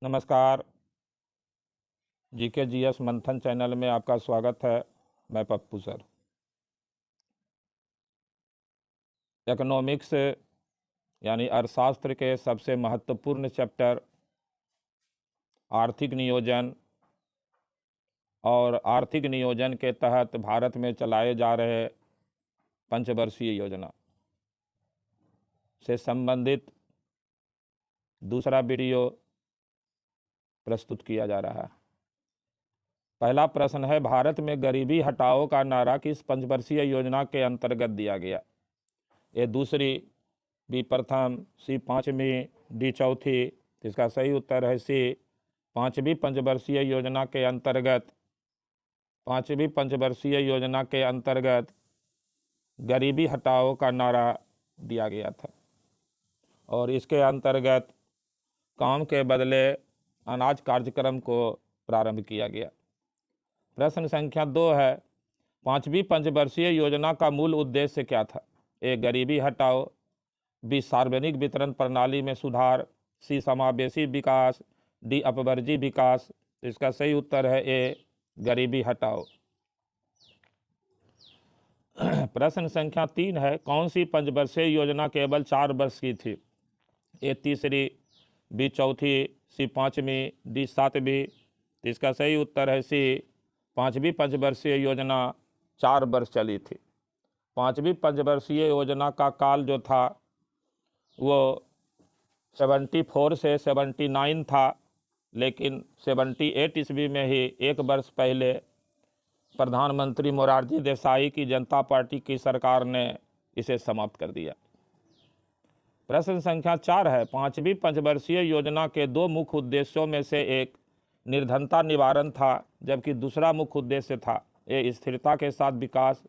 नमस्कार। GKGS मंथन channel में आपका स्वागत है। मैं पप्पू सर। इकोनॉमिक्स यानी अर्थशास्त्र के सबसे महत्वपूर्ण चैप्टर आर्थिक नियोजन और आर्थिक नियोजन के तहत भारत में चलाए जा रहे पंचवर्षीय योजना से संबंधित दूसरा वीडियो प्रस्तुत किया जा रहा है। पहला प्रश्न है, भारत में गरीबी हटाओ का नारा किस पंचवर्षीय योजना के अंतर्गत दिया गया? ए दूसरी, बी प्रथम, सी पाँचवीं, डी चौथी। इसका सही उत्तर है सी, पाँचवीं पंचवर्षीय योजना के अंतर्गत। पाँचवीं पंचवर्षीय योजना के अंतर्गत गरीबी हटाओ का नारा दिया गया था और इसके अंतर्गत काम के बदले अनाज कार्यक्रम को प्रारंभ किया गया। प्रश्न संख्या 2 है, पाँचवीं पंचवर्षीय योजना का मूल उद्देश्य क्या था? ए गरीबी हटाओ, बी सार्वजनिक वितरण प्रणाली में सुधार, सी समावेशी विकास, डी अपवर्जी विकास। इसका सही उत्तर है ए गरीबी हटाओ। प्रश्न संख्या 3 है, कौन सी पंचवर्षीय योजना केवल 4 वर्ष की थी? ए तीसरी, बी चौथी, सी पाँचवीं, डी सातवीं। इसका सही उत्तर है सी, पाँचवीं पंचवर्षीय योजना 4 वर्ष चली थी। पाँचवीं पंचवर्षीय योजना का काल जो था वो 74 से 79 था, लेकिन 78 ईस्वी में ही 1 वर्ष पहले प्रधानमंत्री मोरारजी देसाई की जनता पार्टी की सरकार ने इसे समाप्त कर दिया। प्रश्न संख्या 4 है, पाँचवीं पंचवर्षीय योजना के 2 मुख्य उद्देश्यों में से एक निर्धनता निवारण था, जबकि दूसरा मुख्य उद्देश्य था ए स्थिरता के साथ विकास,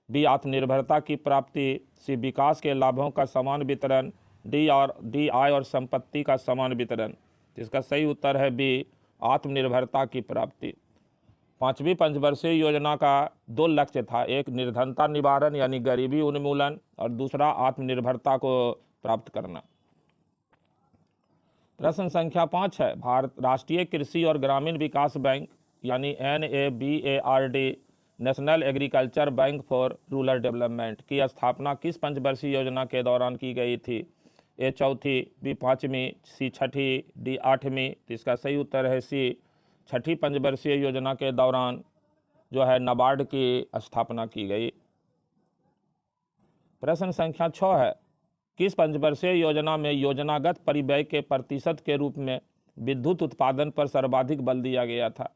बी आत्मनिर्भरता की प्राप्ति, सी विकास के लाभों का समान वितरण, डी आय और संपत्ति का समान वितरण। इसका सही उत्तर है बी आत्मनिर्भरता की प्राप्ति। पाँचवीं पंचवर्षीय योजना का 2 लक्ष्य था, एक निर्धनता निवारण यानी गरीबी उन्मूलन और दूसरा आत्मनिर्भरता को प्राप्त करना। प्रश्न संख्या 5 है, भारत राष्ट्रीय कृषि और ग्रामीण विकास बैंक यानी NABARD national agriculture bank for rural development की स्थापना किस पंचवर्षीय योजना के दौरान की गई थी? ए चौथी, बी पाँचवीं, सी छठी, डी आठवीं। इसका सही उत्तर है सी, छठी पंचवर्षीय योजना के दौरान जो है नाबार्ड की स्थापना की गई। प्रश्न संख्या 6 है, किस पंचवर्षीय योजना में योजनागत परिव्यय के प्रतिशत के रूप में विद्युत उत्पादन पर सर्वाधिक बल दिया गया था?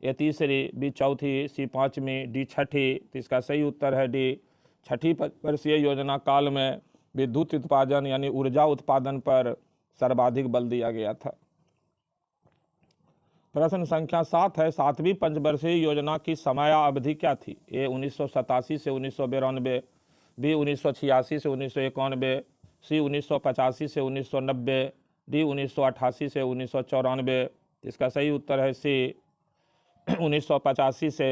ए तीसरी, बी चौथी, सी पाँचवीं, डी छठी। इसका सही उत्तर है डी, छठी पंचवर्षीय योजना काल में विद्युत उत्पादन यानी ऊर्जा उत्पादन पर सर्वाधिक बल दिया गया था। प्रश्न संख्या 7 है, सातवीं पंचवर्षीय योजना की समयावधि क्या थी? ए 1987 से 1992, बी 1986 से 1991, सी 1985 से 1990, डी 1988 से 1994। इसका सही उत्तर है सी, 1985 से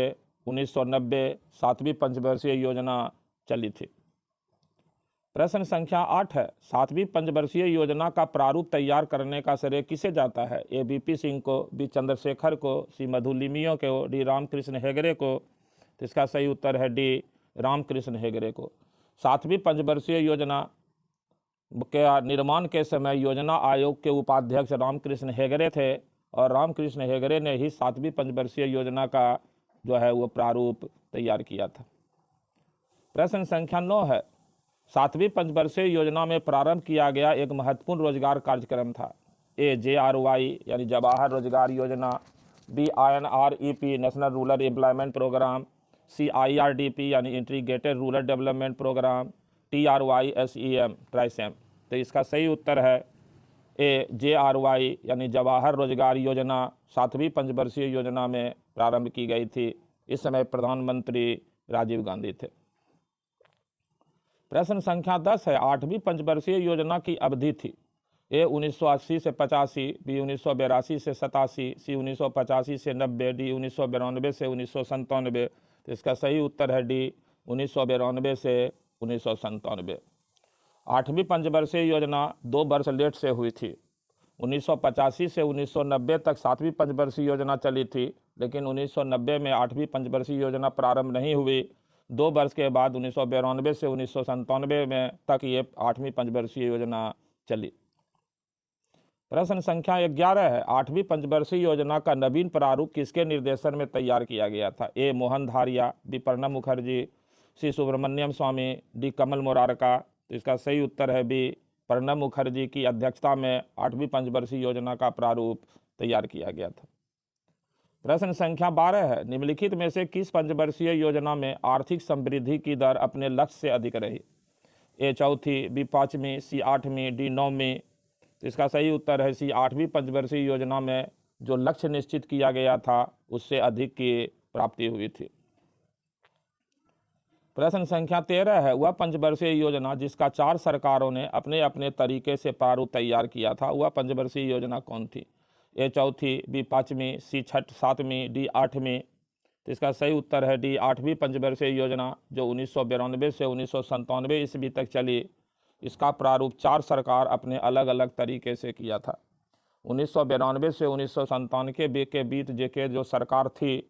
1990 सातवीं पंचवर्षीय योजना चली थी। प्रश्न संख्या 8 है, सातवीं पंचवर्षीय योजना का प्रारूप तैयार करने का श्रेय किसे जाता है? ए बीपी सिंह को, बी चंद्रशेखर को, सी मधुलिमियों को, डी रामकृष्ण हेगड़े को। इसका सही उत्तर है डी रामकृष्ण हेगड़े को। सातवीं पंचवर्षीय योजना के निर्माण के समय योजना आयोग के उपाध्यक्ष रामकृष्ण हेगड़े थे और रामकृष्ण हेगड़े ने ही सातवीं पंचवर्षीय योजना का जो है वो प्रारूप तैयार किया था। प्रश्न संख्या 9 है, सातवीं पंचवर्षीय योजना में प्रारंभ किया गया एक महत्वपूर्ण रोजगार कार्यक्रम था। ए JRY यानी Jawahar Rozgar Yojana, B INREP national rural employment programme, C IRDP यानी integrated rural development programme, TRYSEM TRYSEM. तो इसका सही उत्तर है ए JRY यानी जवाहर रोजगार योजना सातवीं पंचवर्षीय योजना में प्रारंभ की गई थी। इस समय प्रधानमंत्री राजीव गांधी थे। प्रश्न संख्या 10 है, आठवीं पंचवर्षीय योजना की अवधि थी। ए 1980 से 85, बी 1982 से 87, सी 1985 से 90, डी 1992 से 1997। तो इसका सही उत्तर है डी 1992 से 1997। आठवीं पंचवर्षीय योजना 2 वर्ष लेट से हुई थी। 1985 से 1990 तक 7वीं पंचवर्षीय योजना चली थी, लेकिन 1990 में 8वीं पंचवर्षीय योजना प्रारंभ नहीं हुई। 2 वर्ष के बाद 1992 से 1997 में तक ये 8वीं पंचवर्षीय योजना चली। प्रश्न संख्या 11 है, 8वीं पंचवर्षीय योजना का नवीन प्रारूप किसके निर्देशन में तैयार किया गया था? ए मोहन धारिया, बी प्रणब मुखर्जी, सी सुब्रमण्यम स्वामी, डी कमल मोरारका। तो इसका सही उत्तर है बी प्रणब मुखर्जी की अध्यक्षता में 8वीं पंचवर्षीय योजना का प्रारूप तैयार किया गया था। प्रश्न संख्या 12 है, निम्नलिखित में से किस पंचवर्षीय योजना में आर्थिक समृद्धि की दर अपने लक्ष्य से अधिक रही? ए 4वीं, बी 5वीं, सी 8वीं, डी 9वीं। तो इसका सही उत्तर है सी 8वीं पंचवर्षीय योजना में जो लक्ष्य निश्चित किया गया था उससे अधिक की प्राप्ति हुई थी। प्रश्न संख्या 13 है, वह पंचवर्षीय योजना जिसका 4 सरकारों ने अपने अपने तरीके से प्रारूप तैयार किया था, वह पंचवर्षीय योजना कौन थी? ए 4वीं, बी 5वीं, सी 7वीं, डी 8वीं। तो इसका सही उत्तर है डी 8वीं पंचवर्षीय योजना जो 1992 से 1997 ईस्वी तक चली। इसका प्रारूप 4 सरकार अपने अलग अलग तरीके से किया था। 1992 से 1997 के बीच जेके जो सरकार थी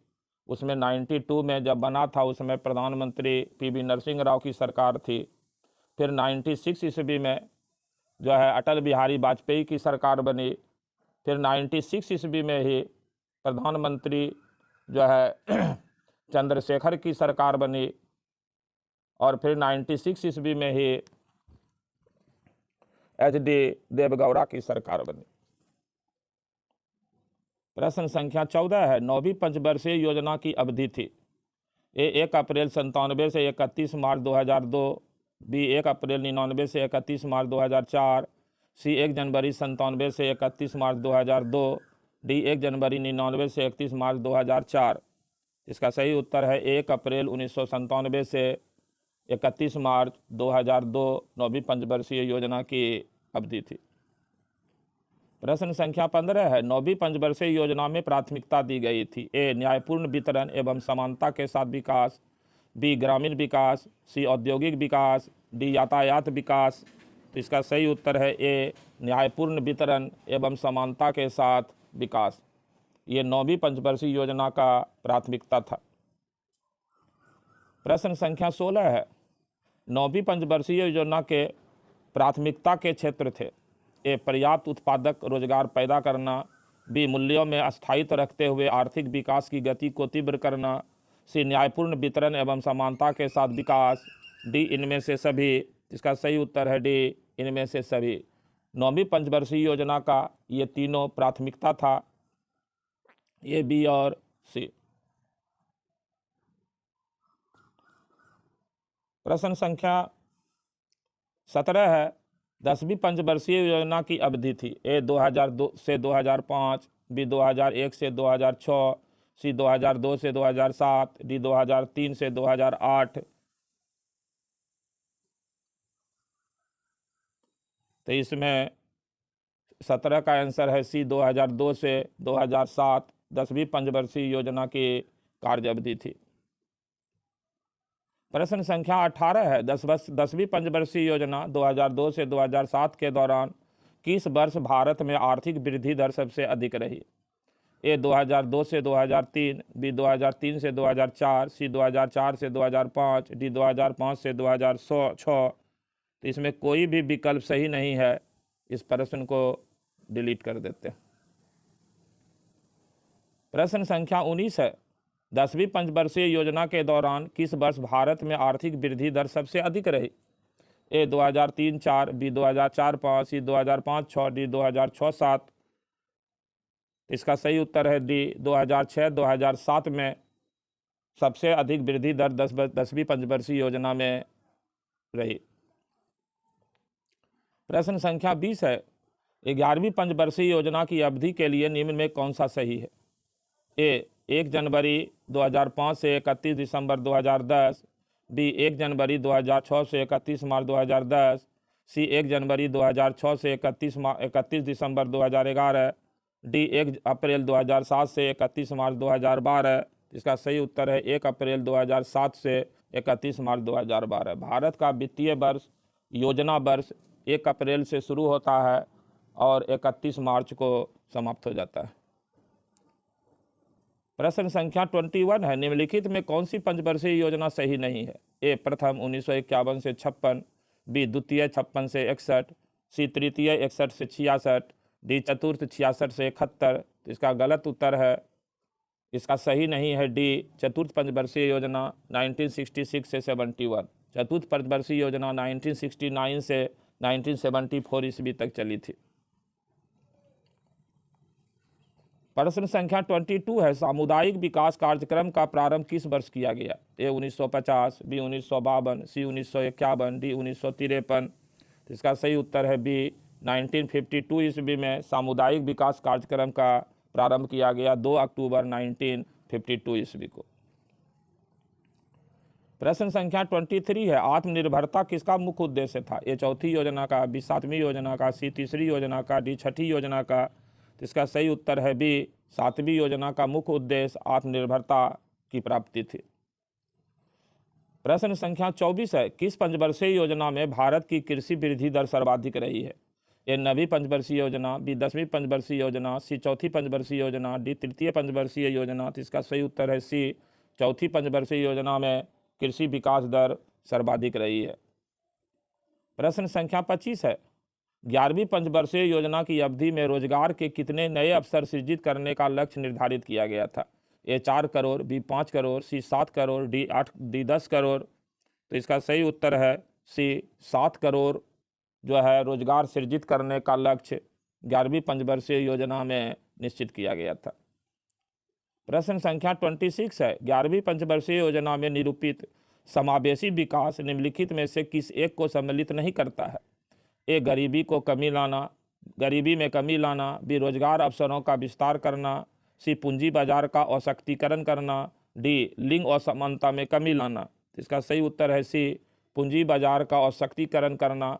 उसमें 92 में जब बना था उसमें प्रधानमंत्री पीवी नरसिंह राव की सरकार थी। फिर 96 ईस्वी में जो है अटल बिहारी वाजपेयी की सरकार बनी। फिर 96 ईस्वी में ही प्रधानमंत्री जो है चंद्रशेखर की सरकार बनी और फिर 96 ईस्वी में ही HD देवगौड़ा की सरकार बनी। प्रश्न संख्या 14 है, 9वीं पंचवर्षीय योजना की अवधि थी। ए 1 अप्रैल 97 से 31 मार्च 2002, बी 1 अप्रैल 99 से 31 मार्च 2004, सी 1 जनवरी 97 से 31 मार्च 2002, डी 1 जनवरी 99 से 31 मार्च 2004। इसका सही उत्तर है 1 अप्रैल 1997 से 31 मार्च 2002 9वीं पंचवर्षीय योजना की अवधि थी। प्रश्न संख्या 15 है, 9वीं पंचवर्षीय योजना में प्राथमिकता दी गई थी। ए न्यायपूर्ण वितरण एवं समानता के साथ विकास, बी ग्रामीण विकास, सी औद्योगिक विकास, डी यातायात विकास। तो इसका सही उत्तर है ए न्यायपूर्ण वितरण एवं समानता के साथ विकास। ये 9वीं पंचवर्षीय योजना का प्राथमिकता था। प्रश्न संख्या 16 है, 9वीं पंचवर्षीय योजना के प्राथमिकता के क्षेत्र थे। ए पर्याप्त उत्पादक रोजगार पैदा करना, बी मूल्यों में स्थायित्व रखते हुए आर्थिक विकास की गति को तीव्र करना, सी न्यायपूर्ण वितरण एवं समानता के साथ विकास, डी इनमें से सभी। इसका सही उत्तर है डी इनमें से सभी। 9वीं पंचवर्षीय योजना का ये तीनों प्राथमिकता था, ए बी और सी। प्रश्न संख्या 17 है, 10वीं पंचवर्षीय योजना की अवधि थी। ए 2002 से 2005, बी 2001 से 2006, सी 2002 से 2007, डी 2003 से 2008। तो इसमें 17 का आंसर है सी 2002 से 2007 10वीं पंचवर्षीय योजना की कार्य अवधि थी। प्रश्न संख्या 18 है, 10वीं पंचवर्षीय योजना 2002 से 2007 के दौरान किस वर्ष भारत में आर्थिक वृद्धि दर सबसे अधिक रही? ए 2002 से 2003, बी 2003 से 2004, सी 2004 से 2005, डी 2005 से 2006। तो इसमें कोई भी विकल्प सही नहीं है, इस प्रश्न को डिलीट कर देते हैं। प्रश्न संख्या 19 है, 10वीं पंचवर्षीय योजना के दौरान किस वर्ष भारत में आर्थिक वृद्धि दर सबसे अधिक रही? ए 2003-04, बी 2004-05, सी 2005-06, डी 2006-07। इसका सही उत्तर है डी 2006-2007 में सबसे अधिक वृद्धि दर 10वीं पंचवर्षीय योजना में रही। प्रश्न संख्या 20 है, 11वीं पंचवर्षीय योजना की अवधि के लिए निम्न में कौन सा सही है? ए 1 जनवरी 2005 से 31 दिसंबर 2010, बी 1 जनवरी 2006 से 31 मार्च 2010, सी 1 जनवरी 2006 से 31 दिसंबर 2011, डी 1 अप्रैल 2007 से 31 मार्च 2012। इसका सही उत्तर है 1 अप्रैल 2007 से 31 मार्च 2012। भारत का वित्तीय वर्ष योजना वर्ष 1 अप्रैल से शुरू होता है और 31 मार्च को समाप्त हो जाता है। प्रश्न संख्या 21 है, निम्नलिखित में कौन सी पंचवर्षीय योजना सही नहीं है? ए प्रथम 1951 से 56, बी द्वितीय 56 से 61, सी तृतीय 61 से 66, डी चतुर्थ 66 से 71। तो इसका गलत उत्तर है, इसका सही नहीं है डी चतुर्थ पंचवर्षीय योजना 1966 से 71। चतुर्थ पंचवर्षीय योजना 1969 से 1974 ईस्वी तक चली थी। प्रश्न संख्या 22 है, सामुदायिक विकास कार्यक्रम का प्रारंभ किस वर्ष किया गया? ए 1950, बी 1952, सी 1951, डी 1953। तो इसका सही उत्तर है बी 1952 ईस्वी में सामुदायिक विकास कार्यक्रम का प्रारंभ किया गया 2 अक्टूबर 1952 ईस्वी को। प्रश्न संख्या 23 है, आत्मनिर्भरता किसका मुख्य उद्देश्य था? ए चौथी योजना का, बी सातवीं योजना का, सी तीसरी योजना का, डी छठी योजना का। तो इसका सही उत्तर है बी सातवीं योजना का मुख्य उद्देश्य आत्मनिर्भरता की प्राप्ति थी। प्रश्न संख्या 24 है, किस पंचवर्षीय योजना में भारत की कृषि वृद्धि दर सर्वाधिक रही है? ए 9वीं पंचवर्षीय योजना, बी 10वीं पंचवर्षीय योजना, सी चौथी पंचवर्षीय योजना, डी तृतीय पंचवर्षीय योजना। तो इसका सही उत्तर है सी चौथी पंचवर्षीय योजना में कृषि विकास दर सर्वाधिक रही है। प्रश्न संख्या 25 है, 11वीं पंचवर्षीय योजना की अवधि में रोजगार के कितने नए अवसर सृजित करने का लक्ष्य निर्धारित किया गया था? ए 4 करोड़, बी 5 करोड़, सी 7 करोड़, डी 10 करोड़। तो इसका सही उत्तर है सी 7 करोड़ जो है रोजगार सृजित करने का लक्ष्य 11वीं पंचवर्षीय योजना में निश्चित किया गया था। प्रश्न संख्या 26 है, 11वीं पंचवर्षीय योजना में निरूपित समावेशी विकास निम्नलिखित में से किस एक को सम्मिलित नहीं करता है? ए गरीबी में कमी लाना, बी रोजगार अवसरों का विस्तार करना, सी पूंजी बाजार का असशक्तिकरण करना, डी लिंग असमानता में कमी लाना। इसका सही उत्तर है सी पूंजी बाजार का असशक्तिकरण करना।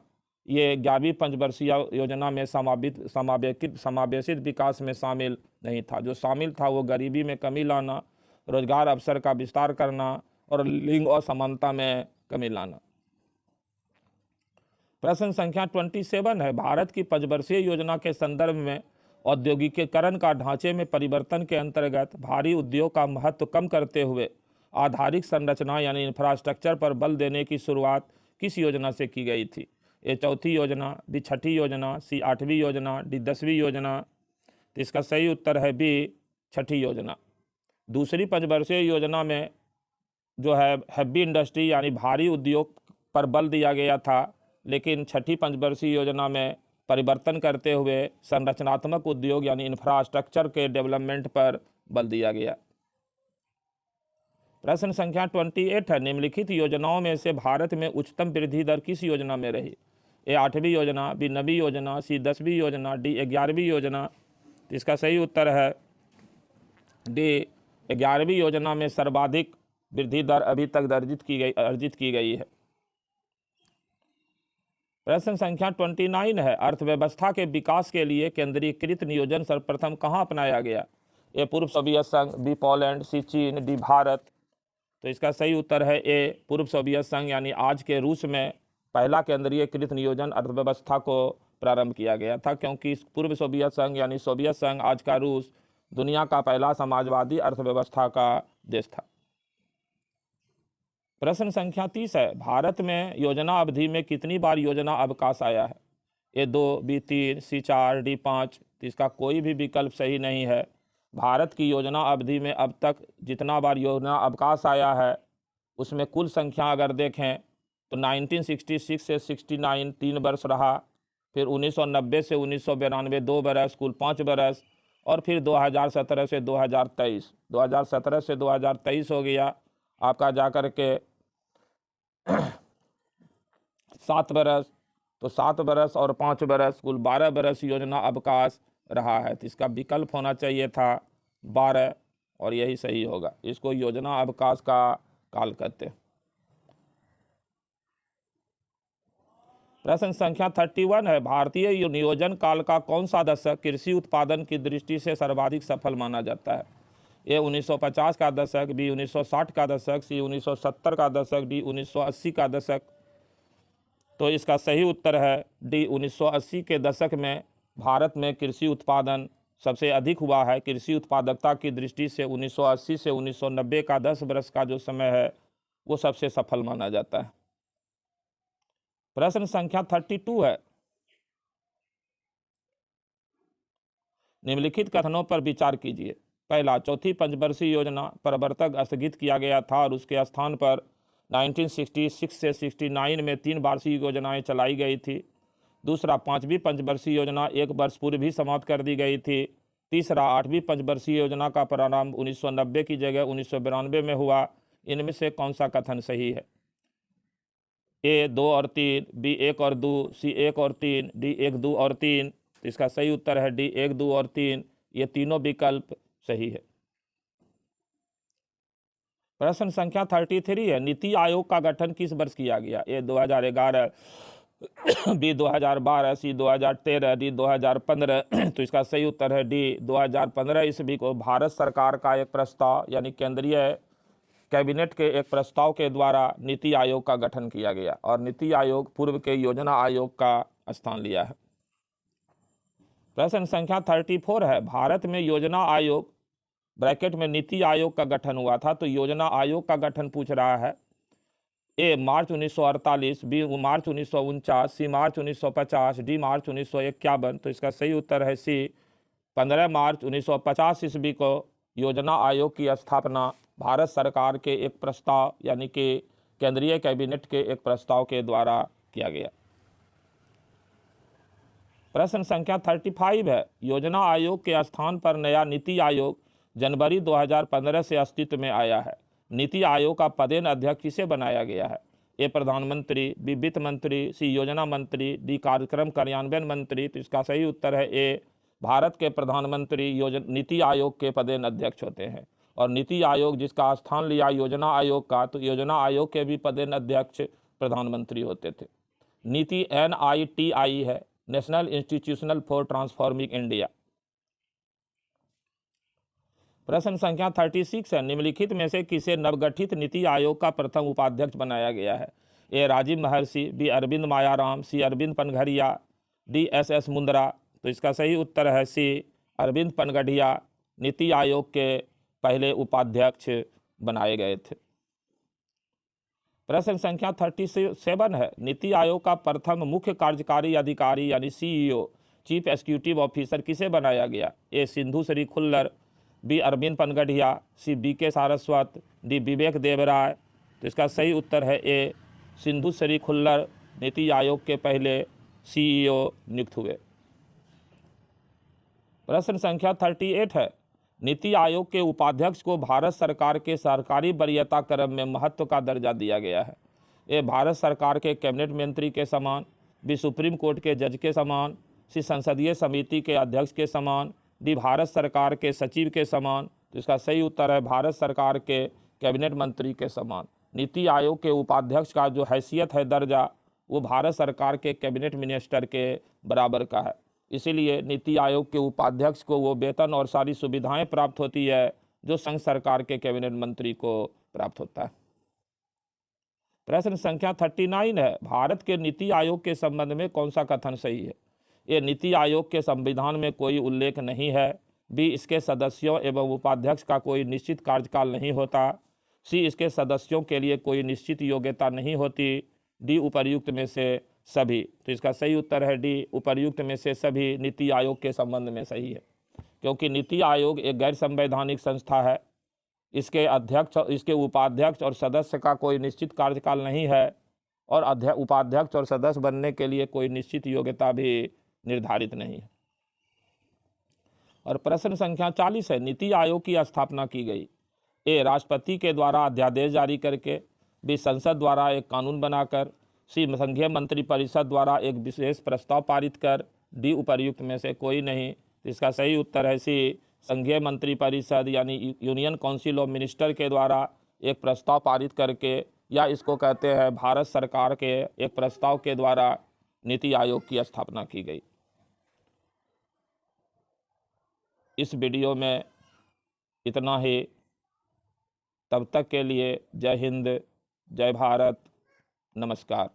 ये 11वीं पंचवर्षीय योजना में समावेशित विकास में शामिल नहीं था। जो शामिल था वो गरीबी में कमी लाना, रोजगार अवसर का विस्तार करना और लिंग असमानता में कमी लाना। प्रश्न संख्या 27 है, भारत की पंचवर्षीय योजना के संदर्भ में औद्योगिकीकरण का ढांचे में परिवर्तन के अंतर्गत भारी उद्योग का महत्व कम करते हुए आधारिक संरचना यानी इंफ्रास्ट्रक्चर पर बल देने की शुरुआत किस योजना से की गई थी? ए चौथी योजना, बी छठी योजना, सी 8वीं योजना, डी 10वीं योजना। तो इसका सही उत्तर है बी छठी योजना। दूसरी पंचवर्षीय योजना में जो है हैवी इंडस्ट्री यानी भारी उद्योग पर बल दिया गया था, लेकिन छठी पंचवर्षीय योजना में परिवर्तन करते हुए संरचनात्मक उद्योग यानी इंफ्रास्ट्रक्चर के डेवलपमेंट पर बल दिया गया। प्रश्न संख्या 28 है, निम्नलिखित योजनाओं में से भारत में उच्चतम वृद्धि दर किस योजना में रही? ए 8वीं योजना, बी 9वीं योजना, सी 10वीं योजना, डी 11वीं योजना। तो इसका सही उत्तर है डी 11वीं योजना में सर्वाधिक वृद्धि दर अभी तक अर्जित की गई है। प्रश्न संख्या 29 है, अर्थव्यवस्था के विकास के लिए केंद्रीकृत नियोजन सर्वप्रथम कहाँ अपनाया गया? ए पूर्व सोवियत संघ, बी पोलैंड, सी चीन, डी भारत। तो इसका सही उत्तर है ए पूर्व सोवियत संघ यानी आज के रूस में पहला केंद्रीयकृत नियोजन अर्थव्यवस्था को प्रारंभ किया गया था, क्योंकि पूर्व सोवियत संघ यानी सोवियत संघ आज का रूस दुनिया का पहला समाजवादी अर्थव्यवस्था का देश था। प्रश्न संख्या 30 है, भारत में योजना अवधि में कितनी बार योजना अवकाश आया है? ए 2, बी 3, सी 4, डी 5। तो इसका कोई भी विकल्प सही नहीं है। भारत की योजना अवधि में अब तक जितना बार योजना अवकाश आया है उसमें कुल संख्या अगर देखें तो 1966 से 69 3 वर्ष रहा, फिर 1990 से 1992 2 बरस, कुल 5 बरस, और फिर 2017 से 2023 2017 से 2023 हो गया आपका जाकर के 7 बरस। तो 7 बरस और 5 बरस कुल 12 बरस योजना अवकाश रहा है। तो इसका विकल्प होना चाहिए था 12 और यही सही होगा। इसको योजना अवकाश का काल कहते हैं। प्रश्न संख्या 31 है, भारतीय नियोजन काल का कौन सा दशक कृषि उत्पादन की दृष्टि से सर्वाधिक सफल माना जाता है? ए 1950 का दशक, बी 1960 का दशक, सी 1970 का दशक, डी 1980 का दशक। तो इसका सही उत्तर है डी 1980 के दशक में भारत में कृषि उत्पादन सबसे अधिक हुआ है। कृषि उत्पादकता की दृष्टि से 1980 से 1990 का 10 वर्ष का जो समय है वो सबसे सफल माना जाता है। प्रश्न संख्या 32 है, निम्नलिखित कथनों पर विचार कीजिए। पहला, चौथी पंचवर्षीय योजना प्रवर्तक स्थगित किया गया था और उसके स्थान पर 1966 से 69 में 3 वार्षिक योजनाएं चलाई गई थी। दूसरा, 5वीं पंचवर्षीय योजना 1 वर्ष पूर्व ही समाप्त कर दी गई थी। तीसरा, 8वीं पंचवर्षीय योजना का प्रारंभ 1990 की जगह 1992 में हुआ। इनमें से कौन सा कथन सही है? ए 2 और 3, बी 1 और 2, सी 1 और 3, डी 1, 2 और 3। तो इसका सही उत्तर है डी 1, 2 और 3। ये तीनों विकल्प सही है। प्रश्न संख्या 33 है, नीति आयोग का गठन किस वर्ष किया गया? ए 2011, बी 2012, सी 2013, डी 2015। तो इसका सही उत्तर है डी 2015 ईस्वी को भारत सरकार का एक प्रस्ताव यानी केंद्रीय कैबिनेट के एक प्रस्ताव के द्वारा नीति आयोग का गठन किया गया और नीति आयोग पूर्व के योजना आयोग का स्थान लिया है। प्रश्न संख्या 34 है, भारत में योजना आयोग ब्रैकेट में नीति आयोग का गठन हुआ था। तो योजना आयोग का गठन पूछ रहा है। ए मार्च 1948, बी मार्च 1949, सी मार्च 1950, डी मार्च 1951। तो इसका सही उत्तर है सी 15 मार्च 1950 ईस्वी को योजना आयोग की स्थापना भारत सरकार के एक प्रस्ताव यानी कि केंद्रीय कैबिनेट के एक प्रस्ताव के द्वारा किया गया। प्रश्न संख्या 35 है, योजना आयोग के स्थान पर नया नीति आयोग जनवरी 2015 से अस्तित्व में आया है। नीति आयोग का पदेन अध्यक्ष किसे बनाया गया है? ए प्रधानमंत्री, बी वित्त मंत्री, सी योजना मंत्री, डी कार्यक्रम कार्यान्वयन मंत्री। तो इसका सही उत्तर है ए, भारत के प्रधानमंत्री नीति आयोग के पदेन अध्यक्ष होते हैं और नीति आयोग जिसका स्थान लिया योजना आयोग का, तो योजना आयोग के भी पदेन अध्यक्ष प्रधानमंत्री होते थे। नीति NITI है, national institutional for transforming India. प्रश्न संख्या 36 है, निम्नलिखित में से किसे नवगठित नीति आयोग का प्रथम उपाध्यक्ष बनाया गया है? ए राजीव महर्षि, बी अरविंद मायाराम, सी अरविंद पनघड़िया, डी SS मुंद्रा। तो इसका सही उत्तर है सी अरविंद पनगढ़िया नीति आयोग के पहले उपाध्यक्ष बनाए गए थे। प्रश्न संख्या 37 है, नीति आयोग का प्रथम मुख्य कार्यकारी अधिकारी यानी CEO चीफ एग्जीक्यूटिव ऑफिसर किसे बनाया गया? ए सिंधु श्री खुल्लर, बी अरविंद पनगढ़िया, सी BK सारस्वत, डी विवेक देवराय। तो इसका सही उत्तर है ए, सिंधु श्री खुल्लर नीति आयोग के पहले CEO नियुक्त हुए। प्रश्न संख्या 38 है, नीति आयोग के उपाध्यक्ष को भारत सरकार के सरकारी वरीयता क्रम में महत्व का दर्जा दिया गया है। ए भारत सरकार के कैबिनेट मंत्री के समान, बी सुप्रीम कोर्ट के जज के समान, सी संसदीय समिति के अध्यक्ष के समान, डी भारत सरकार के सचिव के समान। तो इसका सही उत्तर है भारत सरकार के कैबिनेट मंत्री के समान। नीति आयोग के उपाध्यक्ष का जो हैसियत है दर्जा वो भारत सरकार के कैबिनेट मिनिस्टर के बराबर का है। इसीलिए नीति आयोग के उपाध्यक्ष को वो वेतन और सारी सुविधाएं प्राप्त होती है जो संघ सरकार के कैबिनेट मंत्री को प्राप्त होता है। प्रश्न संख्या 39 है, भारत के नीति आयोग के संबंध में कौन सा कथन सही है? ये नीति आयोग के संविधान में कोई उल्लेख नहीं है, बी इसके सदस्यों एवं उपाध्यक्ष का कोई निश्चित कार्यकाल नहीं होता, सी इसके सदस्यों के लिए कोई निश्चित योग्यता नहीं होती, डी उपर्युक्त में से सभी। तो इसका सही उत्तर है डी उपर्युक्त में से सभी नीति आयोग के संबंध में सही है, क्योंकि नीति आयोग एक गैर संवैधानिक संस्था है। इसके अध्यक्ष, इसके उपाध्यक्ष और सदस्य का कोई निश्चित कार्यकाल नहीं है और उपाध्यक्ष और सदस्य बनने के लिए कोई निश्चित योग्यता भी निर्धारित नहीं है। और प्रश्न संख्या 40 है, नीति आयोग की स्थापना की गई? ए राष्ट्रपति के द्वारा अध्यादेश जारी करके, बी संसद द्वारा एक कानून बनाकर, सी संघीय मंत्री परिषद द्वारा एक विशेष प्रस्ताव पारित कर, डी उपर्युक्त में से कोई नहीं। इसका सही उत्तर है सी संघीय मंत्री परिषद यानी यूनियन काउंसिल ऑफ मिनिस्टर के द्वारा एक प्रस्ताव पारित करके, या इसको कहते हैं भारत सरकार के एक प्रस्ताव के द्वारा नीति आयोग की स्थापना की गई। इस वीडियो में इतना ही। तब तक के लिए जय हिंद, जय भारत, नमस्कार।